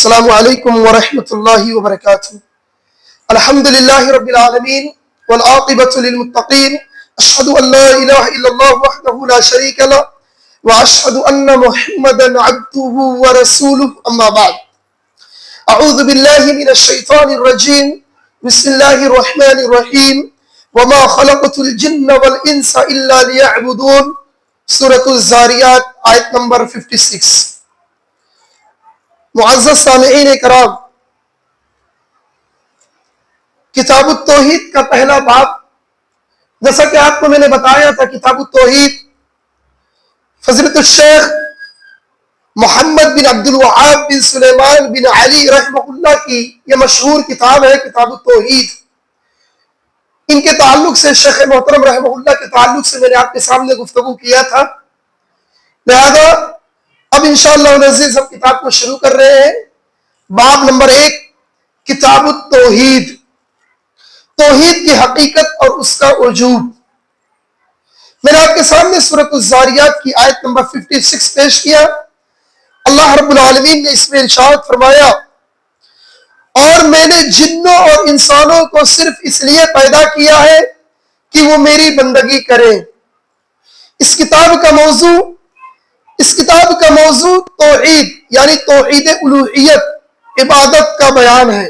السلام علیکم ورحمۃ اللہ وبرکاتہ۔ الحمد للہ رب العالمین والعاقبۃ للمتقین، اشہد ان لا الہ الا اللہ وحدہ لا شریک لہ واشہد ان محمدا عبدہ ورسولہ، اما بعد۔ اعوذ باللہ من الشیطان الرجیم، بسم اللہ الرحمن الرحیم، وما خلقت الجن والانس الا لیعبدون، سورۃ الذاریات آیت نمبر 56۔ معزز سامعین کرام، کتاب التوحید کا پہلا باب، جیسا کہ آپ کو میں نے بتایا تھا، کتاب التوحید فضیلت الشیخ محمد بن عبد الوہاب بن سلیمان بن علی رحمہ اللہ کی یہ مشہور کتاب ہے، کتاب التوحید۔ ان کے تعلق سے، شیخ محترم رحمہ اللہ کے تعلق سے میں نے آپ کے سامنے گفتگو کیا تھا، لہذا اب انشاءاللہ العزیز ہم کتاب کو شروع کر رہے ہیں۔ باب نمبر 1، کتاب التوحید، توحید کی حقیقت اور اس کا وجوب۔ میں نے آپ کے سامنے سورۃ الذاریات کی آیت نمبر 56 پیش کیا۔ اللہ رب العالمین نے اس میں ارشاد فرمایا، اور میں نے جنوں اور انسانوں کو صرف اس لیے پیدا کیا ہے کہ وہ میری بندگی کریں۔ اس کتاب کا موضوع توحید یعنی توحید الوہیت، عبادت کا بیان ہے،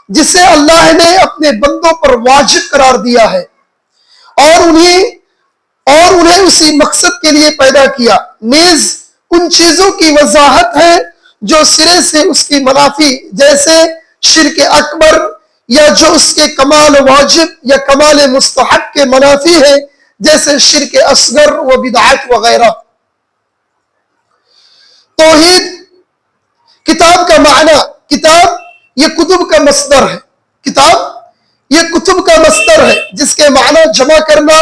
جسے اللہ نے اپنے بندوں پر واجب قرار دیا ہے اور انہیں اسی مقصد کے لیے پیدا کیا، نیز ان چیزوں کی وضاحت ہے جو سرے سے اس کی منافی، جیسے شرک اکبر، یا جو اس کے کمال واجب یا کمال مستحب کے منافی ہے، جیسے شرک اصغر و بدعت وغیرہ۔ توحید کتاب کا معنی، کتاب یہ کتب کا مصدر ہے، کتاب یہ کتب کا مصدر ہے، جس کے معنی جمع کرنا،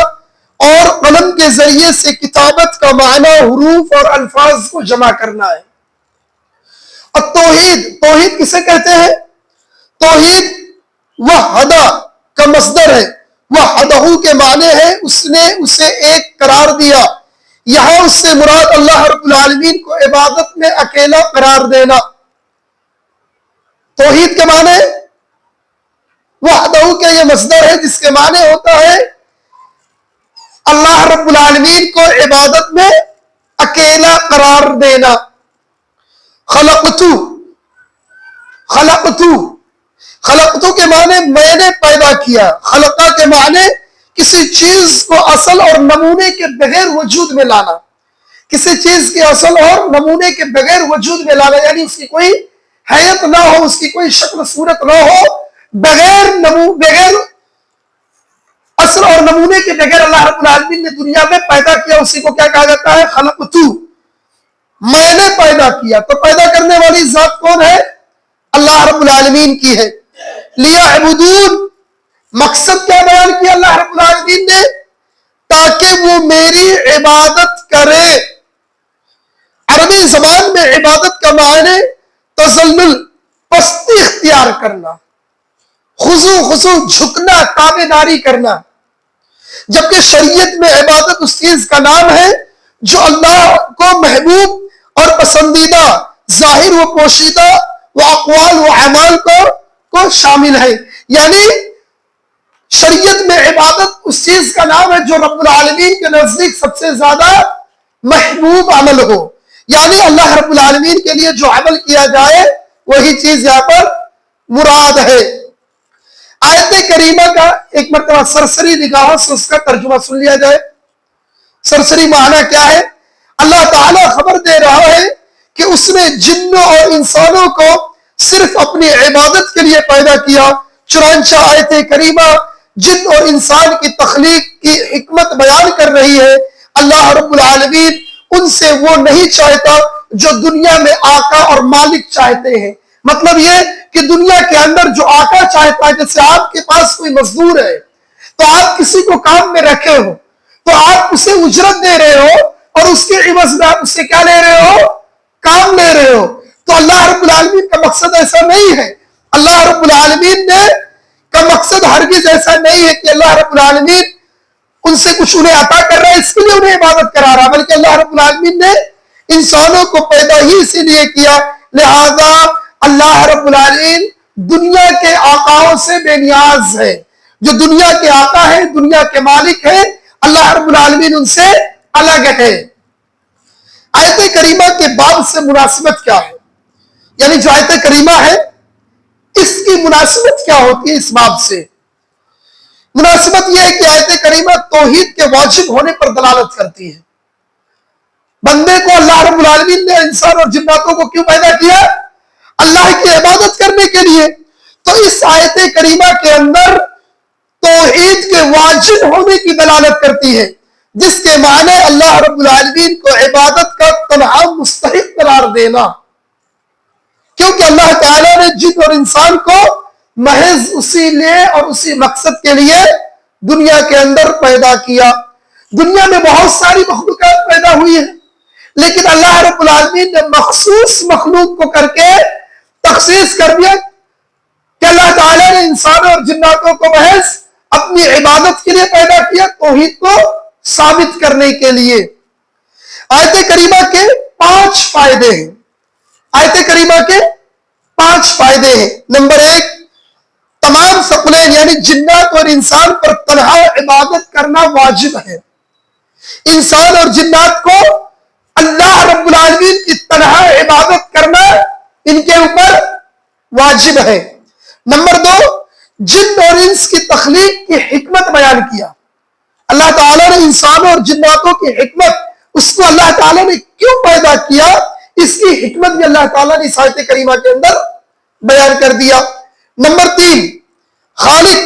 اور قلم کے ذریعے سے کتابت کا معنی حروف اور الفاظ کو جمع کرنا ہے۔ توحید کسے کہتے ہیں؟ توحید وحدہ کا مصدر ہے، وحدہ کے معنی ہے اس نے اسے ایک قرار دیا۔ یہاں اس سے مراد اللہ رب العالمین کو عبادت میں اکیلا قرار دینا۔ توحید کے معنی وحدہ کے یہ مصدر ہے، جس کے معنی ہوتا ہے اللہ رب العالمین کو عبادت میں اکیلا قرار دینا۔ خلقتو کے معنی میں نے پیدا کیا، خلقہ کے معنی کسی چیز کو اصل اور نمونے کے بغیر وجود میں لانا، کسی چیز کے اصل اور نمونے کے بغیر وجود میں لانا، یعنی اس کی کوئی حیت نہ ہو، اس کی کوئی شکل صورت نہ ہو، بغیر اصل اور نمونے کے بغیر اللہ رب العالمین نے دنیا میں پیدا کیا، اسی کو کیا کہا جاتا ہے؟ خلقتو، میں نے پیدا کیا۔ تو پیدا کرنے والی ذات کون ہے؟ اللہ رب العالمین کی ہے۔ لیعبدون، مقصد کیا بیان کیا اللہ رب العالمین نے؟ تاکہ وہ میری عبادت کرے۔ عربی زبان میں عبادت کا معنی تذلل، پستی اختیار کرنا، خضوع جھکنا، تابعداری کرنا، جبکہ شریعت میں عبادت اس چیز کا نام ہے جو اللہ کو محبوب اور پسندیدہ ظاہر و پوشیدہ و اقوال و اعمال کو شامل ہے۔ یعنی شریعت میں عبادت اس چیز کا نام ہے جو رب العالمین کے نزدیک سب سے زیادہ محبوب عمل ہو، یعنی اللہ رب العالمین کے لیے جو عمل کیا جائے وہی چیز یہاں پر مراد ہے۔ آیت کریمہ کا ایک مرتبہ سرسری نگاہوں سے اس کا ترجمہ سن لیا جائے۔ سرسری معنی کیا ہے؟ اللہ تعالیٰ خبر دے رہا ہے کہ اس نے جنوں اور انسانوں کو صرف اپنی عبادت کے لیے پیدا کیا، چنانچہ آیت کریمہ جن اور انسان کی تخلیق کی حکمت بیان کر رہی ہے۔ اللہ رب العالمین ان سے وہ نہیں چاہتا جو دنیا میں آقا اور مالک چاہتے ہیں۔ مطلب یہ کہ دنیا کے اندر جو آقا چاہتا ہے، جیسے آپ کے پاس کوئی مزدور ہے تو آپ کسی کو کام میں رکھے ہو تو آپ اسے اجرت دے رہے ہو، اور اس کے عوض میں آپ اسے کیا لے رہے ہو؟ کام لے رہے ہو۔ تو اللہ رب العالمین کا مقصد ایسا نہیں ہے۔ اللہ رب العالمین کا مقصد ہرگز ایسا نہیں ہے کہ اللہ رب العالمین ان سے کچھ انہیں عطا کر رہا ہے اس کے لیے انہیں عبادت کرا رہا، بلکہ اللہ رب العالمین نے انسانوں کو پیدا ہی اسی لیے کیا، لہذا اللہ رب العالمین دنیا کے آقاؤں سے بے نیاز ہے. جو دنیا کے آقا ہیں، دنیا کے مالک ہیں، اللہ رب العالمین ان سے الگ ہے. آیت کریمہ کے باب سے مناسبت کیا ہے؟ یعنی جو آیت کریمہ ہے اس کی مناسبت کیا ہوتی ہے اس باب سے؟ مناسبت یہ ہے کہ آیت کریمہ توحید کے واجب ہونے پر دلالت کرتی ہے. بندے کو اللہ رب العالمین نے انسان اور جناتوں کو کیوں پیدا کیا؟ اللہ کی عبادت کرنے کے لیے. تو اس آیت کریمہ کے اندر توحید کے واجب ہونے کی دلالت کرتی ہے، جس کے معنی اللہ رب العالمین کو عبادت کا تنہا مستحق قرار دینا. کیونکہ اللہ تعالیٰ نے جن اور انسان کو محض اسی لیے اور اسی مقصد کے لیے دنیا کے اندر پیدا کیا. دنیا میں بہت ساری مخلوقات پیدا ہوئی ہیں، لیکن اللہ رب العالمین نے مخصوص مخلوق کو کر کے تخصیص کر دیا کہ اللہ تعالیٰ نے انسانوں اور جناتوں کو محض اپنی عبادت کے لیے پیدا کیا، توحید کو ثابت کرنے کے لیے. آیت کریمہ کے 5 فائدے ہیں. آیت کریمہ کے 5 فائدے ہیں. نمبر 1، تمام ثقلین یعنی جنات اور انسان پر تنہا عبادت کرنا واجب ہے. انسان اور جنات کو اللہ رب العالمین کی تنہا عبادت کرنا ان کے اوپر واجب ہے. نمبر 2، جن اور انس کی تخلیق کی حکمت بیان کیا. اللہ تعالیٰ نے انسانوں اور جناتوں کی حکمت، اس کو اللہ تعالیٰ نے کیوں پیدا کیا، اس کی حکمت بھی اللہ تعالیٰ نے اس آیت کریمہ کے اندر بیان کر دیا. نمبر 3، خالق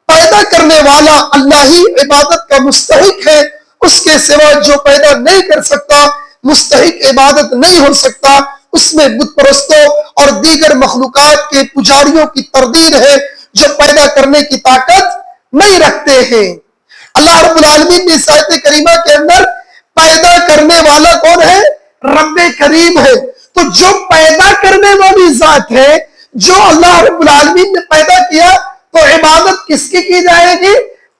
پیدا کرنے والا اللہ ہی عبادت کا مستحق ہے. اس کے سوا جو پیدا نہیں کر سکتا، مستحق عبادت نہیں ہو سکتا. اس میں بت پرستوں اور دیگر مخلوقات کے پجاریوں کی تردید ہے جو پیدا کرنے کی طاقت نہیں رکھتے ہیں. اللہ رب العالمین نے اس آیت کریمہ کے اندر پیدا کرنے والا کون ہے؟ رب کریم ہے. تو جو پیدا کرنے والی ذات ہے، جو اللہ رب العالمین نے پیدا کیا، تو عبادت کس کی جائے گی؟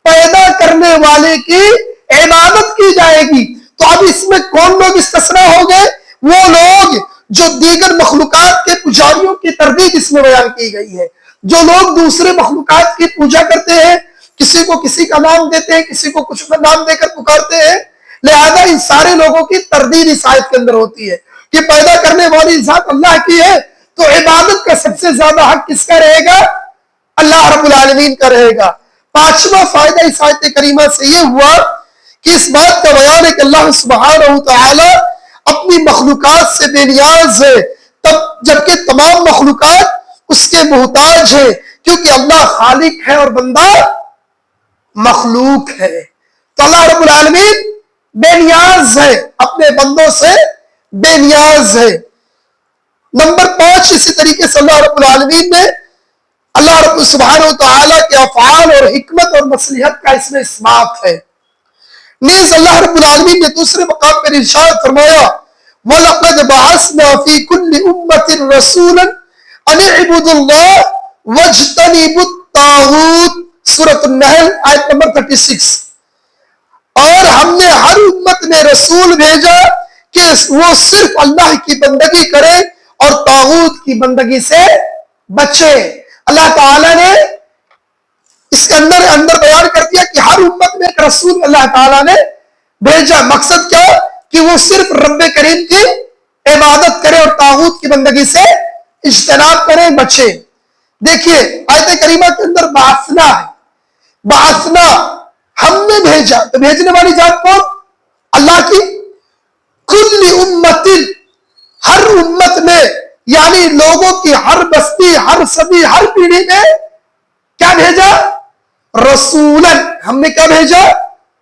پیدا کرنے والے کی عبادت کی جائے گی. تو اب اس میں کون لوگ استثناء ہو گئے؟ وہ لوگ جو دیگر مخلوقات کے پجاریوں کی تردید اس میں بیان کی گئی ہے. جو لوگ دوسرے مخلوقات کی پوجا کرتے ہیں، کسی کو کسی کا نام دیتے ہیں، کسی کو کچھ نام دے کر پکارتے ہیں، لہذا ان سارے لوگوں کی تردید اس آیت کے اندر ہوتی ہے کہ پیدا کرنے والی ذات اللہ کی ہے، تو عبادت کا سب سے زیادہ حق کس کا رہے گا؟ اللہ رب العالمین کا رہے گا. 5واں فائدہ اس آیت کریمہ سے یہ ہوا کہ اس بات کا بیان ہے کہ اللہ سبحانہ وتعالی اپنی مخلوقات سے بے نیاز ہے، جبکہ تمام مخلوقات اس کے محتاج ہے، کیونکہ اللہ خالق ہے اور بندہ مخلوق ہے. تو اللہ رب العالمین بے نیاز ہے، اپنے بندوں سے بے نیاز ہے. نمبر 5، اسی طریقے سے اللہ رب العالمین نے اللہ رب سبحانہ وتعالی کے افعال اور حکمت اور مصلحت کا اس میں اثبات ہے. نیز اللہ رب العالمین نے دوسرے مقام پر ارشاد فرمایا وَلَقَدْ بَعَثْنَا فِي كُلِّ أُمَّةٍ رَسُولًا أَنِ اعْبُدُوا اللَّهَ وَاجْتَنِبُوا الطَّاغُوتَ، سورۃ النحل آیت نمبر 36. اور ہم نے ہر امت میں رسول بھیجا کہ وہ صرف اللہ کی بندگی کرے اور طاغوت کی بندگی سے بچے. اللہ تعالیٰ نے اس کے اندر بیان کر دیا کہ ہر امت میں ایک رسول اللہ تعالیٰ نے بھیجا. مقصد کیا؟ کہ وہ صرف رب کریم کی عبادت کرے اور طاغوت کی بندگی سے اجتناب کرے، بچے. دیکھیے آیت کریمہ کے اندر بعثنا ہے. بعثنا ہم نے بھیجا، تو بھیجنے والی ذات کون؟ اللہ کی. کل امت، ہر امت میں، یعنی لوگوں کی ہر بستی، ہر صدی، ہر پیڑھی میں کیا بھیجا؟ رسولن. ہم نے کیا بھیجا؟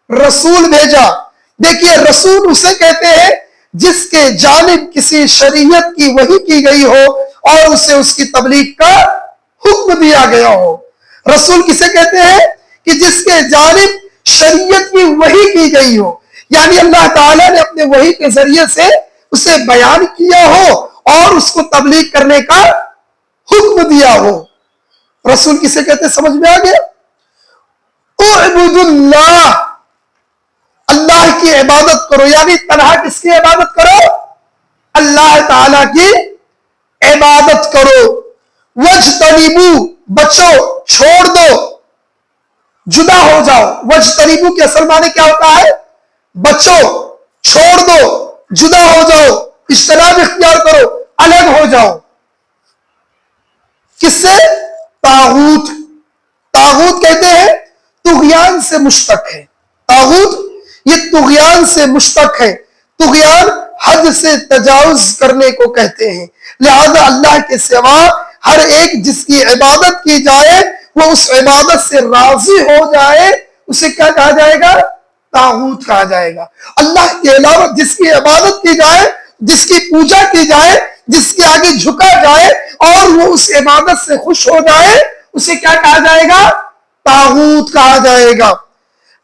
رسول بھیجا. دیکھیے رسول اسے کہتے ہیں جس کے جانب کسی شریعت کی وحی کی گئی ہو اور اسے اس کی تبلیغ کا حکم دیا گیا ہو. رسول کسے کہتے ہیں؟ کہ جس کے جانب شریعت کی وحی کی گئی ہو، یعنی اللہ تعالیٰ نے اپنے وحی کے ذریعے سے اسے بیان کیا ہو اور اس کو تبلیغ کرنے کا حکم دیا ہو. رسول کسے کہتے ہیں؟ سمجھ میں آ گیا؟ اعبدوا اللہ، اللہ کی عبادت کرو، یعنی تنہا کس کی عبادت کرو؟ اللہ تعالیٰ کی عبادت کرو، وجتنبو بچو، چھوڑ دو، جدا ہو جاؤ۔ وجتنبو کے اصل معنی کیا ہوتا ہے؟ بچو، چھوڑ دو، جدا ہو جاؤ، اجتناب اختیار کرو، الگ ہو جاؤ۔ کس سے؟ طاغوت۔ طاغوت کہتے ہیں طغیان سے مشتق ہے۔ طاغوت یہ طغیان سے مشتق ہے۔ طغیان حد سے تجاوز کرنے کو کہتے ہیں۔ لہذا اللہ کے سوا ہر ایک جس کی عبادت کی جائے وہ اس عبادت سے راضی ہو جائے، اسے کیا کہا جائے گا؟ طاغوت کہا جائے گا۔ اللہ کے علاوہ جس کی عبادت کی جائے، جس کی پوجا کی جائے، جس کے آگے جھکا جائے اور وہ اس عبادت سے خوش ہو جائے، اسے کیا کہا جائے گا؟ طاغوت کہا جائے گا۔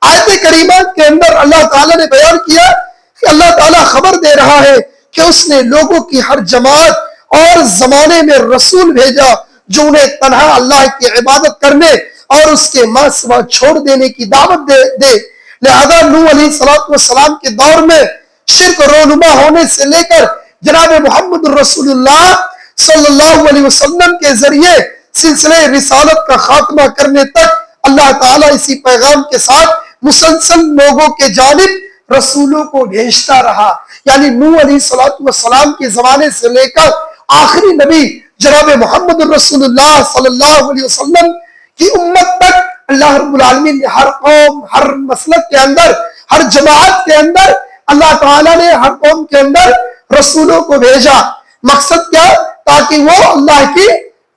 آیت کریمہ کے اندر اللہ تعالیٰ نے بیان کیا کہ اللہ تعالیٰ خبر دے رہا ہے کہ اس نے لوگوں کی ہر جماعت اور زمانے میں رسول بھیجا جو انہیں تنہا اللہ کی عبادت کرنے اور اس کے ماں سوا چھوڑ دینے کی دعوت دے۔ لہذا نوح علیہ السلام کے دور میں شرک رونما ہونے سے لے کر جناب محمد رسول اللہ صلی اللہ علیہ وسلم کے ذریعے سلسلہ رسالت کا خاتمہ کرنے تک اللہ تعالیٰ اسی پیغام کے ساتھ مسلسل لوگوں کے جانب رسولوں کو بھیجتا رہا۔ یعنی نوح علیہ السلام کے زمانے سے لے کر آخری نبی جناب محمد رسول اللہ صلی اللہ علیہ وسلم کی امت تک اللہ رب العالمین نے ہر قوم، ہر مسلک کے اندر، ہر جماعت کے اندر اللہ تعالیٰ نے ہر قوم کے اندر رسولوں کو بھیجا۔ مقصد کیا؟ تاکہ وہ اللہ کی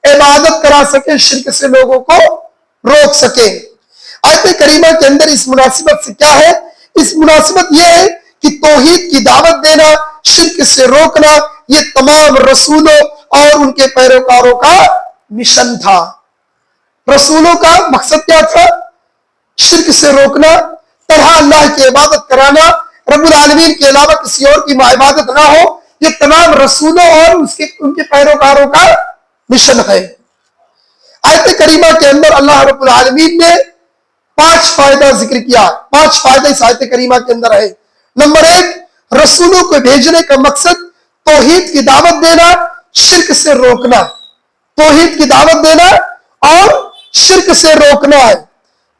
عبادت کرا سکے، شرک سے لوگوں کو روک سکے۔ آیت کریمہ کے اندر اس مناسبت سے کیا ہے؟ اس مناسبت یہ ہے کہ توحید کی دعوت دینا، شرک سے روکنا، یہ تمام رسولوں اور ان کے پیروکاروں کا مشن تھا۔ رسولوں کا مقصد کیا تھا؟ شرک سے روکنا، طرح اللہ کی عبادت کرانا، رب العالمین کے علاوہ کسی اور کی عبادت نہ ہو، یہ تمام رسولوں اور ان کے پیروکاروں کا مشن ہے۔ آیت کریمہ کے اندر اللہ رب العالمین نے 5 فائدہ ذکر کیا۔ 5 فائدہ اس آیت کریمہ کے اندر ہے۔ نمبر 1، رسولوں کو بھیجنے کا مقصد توحید کی دعوت دینا، شرک سے روکنا۔ توحید کی دعوت دینا اور شرک سے روکنا ہے۔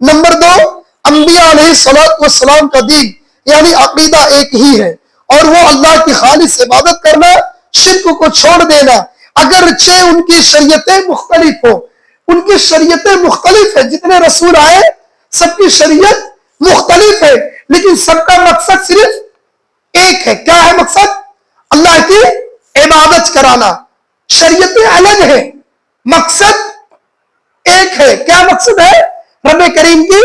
نمبر 2، انبیاء علیہ السلام کا دین یعنی عقیدہ ایک ہی ہے اور وہ اللہ کی خالص عبادت کرنا، شرک کو چھوڑ دینا، اگرچہ ان کی شریعتیں مختلف ہوں۔ ان کی شریعتیں مختلف ہیں، جتنے رسول آئے سب کی شریعت مختلف ہے، لیکن سب کا مقصد صرف ایک ہے۔ کیا ہے مقصد؟ اللہ کی عبادت کرانا۔ شریعتیں الگ ہیں، مقصد ایک ہے۔ کیا مقصد ہے؟ رب کریم کی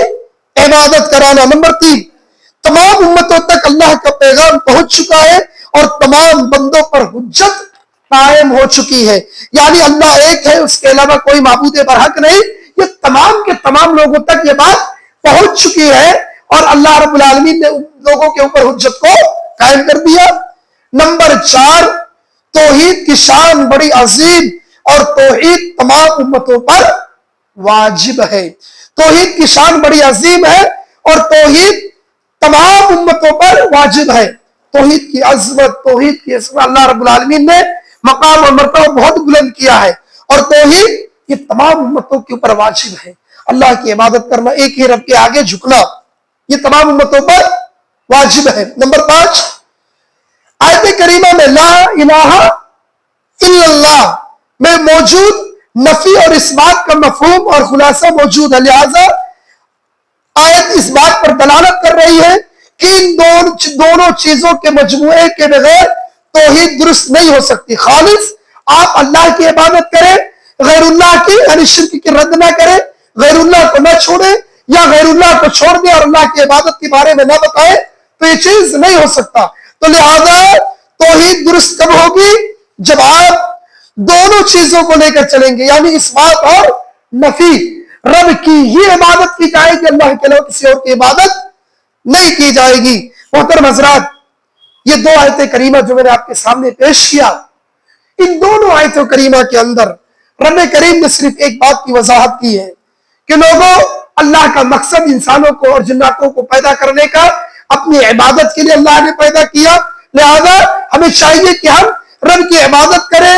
عبادت کرانا۔ نمبر 3، تمام امتوں تک اللہ کا پیغام پہنچ چکا ہے اور تمام بندوں پر حجت قائم ہو چکی ہے۔ یعنی اللہ ایک ہے، اس کے علاوہ کوئی معبود برحق نہیں۔ یہ تمام کے تمام لوگوں تک یہ بات پہنچ چکی ہے اور اللہ رب العالمین نے لوگوں کے اوپر حجت کو قائم کر دیا۔ نمبر 4، توحید کی شان بڑی عظیم اور توحید تمام امتوں پر واجب ہے۔ توحید کی شان بڑی عظیم ہے اور توحید تمام امتوں پر واجب ہے۔ توحید کی عظمت، توحید کی عظمت اللہ رب العالمین نے مقام اور مرتبہ بہت بلند کیا ہے اور توحید یہ تمام امتوں کے اوپر واجب ہے۔ اللہ کی عبادت کرنا، ایک ہی رب کے آگے جھکنا، یہ تمام امتوں پر واجب ہے۔ نمبر 5، آیت کریمہ میں لا الہ الا اللہ میں موجود نفی اور اس بات کا مفہوم اور خلاصہ موجود ہے۔ لہذا آیت اس بات پر دلالت کر رہی ہے کہ ان دونوں چیزوں کے مجموعے کے بغیر توحید درست نہیں ہو سکتی۔ خالص آپ اللہ کی عبادت کریں، غیر اللہ کی یعنی شرک کی رد نہ کریں، غیر اللہ کو نہ چھوڑیں یا غیر اللہ کو چھوڑ دیں اور اللہ کی عبادت کے بارے میں نہ بتائیں، تو یہ چیز نہیں ہو سکتا۔ تو لہذا توحید درست کب ہوگی؟ جب آپ دونوں چیزوں کو لے کر چلیں گے، یعنی اس بات اور نفی، رب کی ہی عبادت کی جائے گی، اللہ کے علاوہ کسی اور کی عبادت نہیں کی جائے گی۔ محترم حضرات، یہ 2 آیتیں کریمہ جو میں نے آپ کے سامنے پیش کیا، ان دونوں آیتوں کریمہ کے اندر رب کریم نے صرف ایک بات کی وضاحت کی ہے کہ لوگوں، اللہ کا مقصد انسانوں کو اور جناتوں کو پیدا کرنے کا اپنی عبادت کے لیے اللہ نے پیدا کیا۔ لہذا ہمیں چاہیے کہ ہم رب کی عبادت کریں،